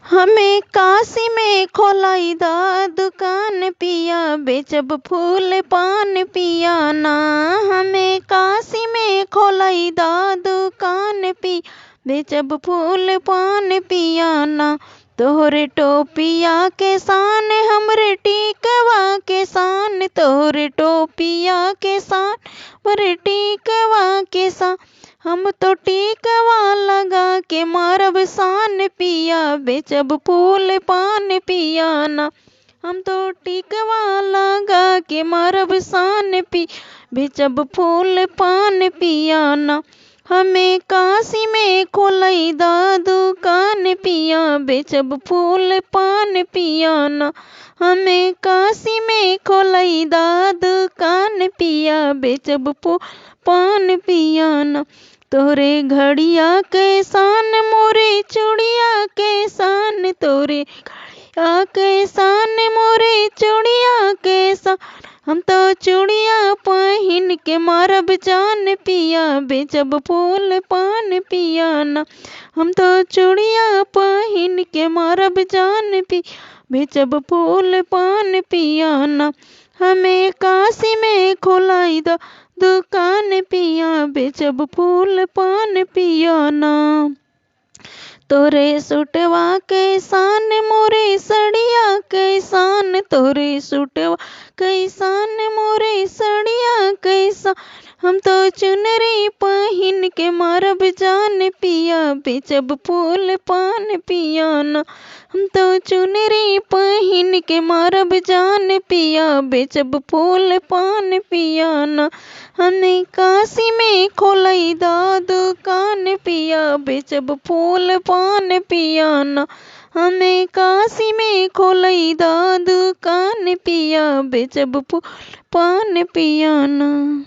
हमें काशी में खोलाई दा दुकान पिया, बेचब फूल पान पिया ना। हमें काशी में खोलाई दा दुकान पिया, बेचब फूल पान पिया ना। तोहरे टोपिया के शान हमरे टीकवा के शान, तोहरे टोपिया के शान हमरे टीकवा के शान। हम तो टीकवा लगा के मारब शान पिया, बेचब फूल पान पिया ना। हम तो टीकवा लगा के मारब शान पी, बेचब फूल पान पिया ना। हमें काशी में खोलाई दा दुकान पिया, बेचब फूल पान पिया ना। हमें काशी में खोलाई दा दुकान पिया, बेचब फूल पान पिया ना। तोरे घड़िया के शान मोरे चूड़िया के शान, तोरे घड़िया के शान मोरे चूड़िया के शान। हम तो चूड़िया पहिन के मारब जान पिया, बेचब फूल पान पिया ना। हम तो चूड़िया पहिन के मारब जान पिया, बेचब फूल पान पिया ना। हमें काशी में खोलाई दा दुकान पिया, बेचब फूल पान पिया ना। तोरे सूटवा के शान मोरे सड़िया के शान, तोरे सूटवा के शान मोरे सड़िया के शान। हम तो चुनरी पहिन के मारब जान पिया, बेचब फूल पान पिया ना। हम तो चुनरी पहिन के मारब जान पिया, बेचब फूल पान पिया ना। हमें काशी में खोलाई दा दुकान पिया, बेचब फूल पान पिया ना। हमें काशी में खोलाई दा दुकान पिया, बेचब फूल पान पिया ना।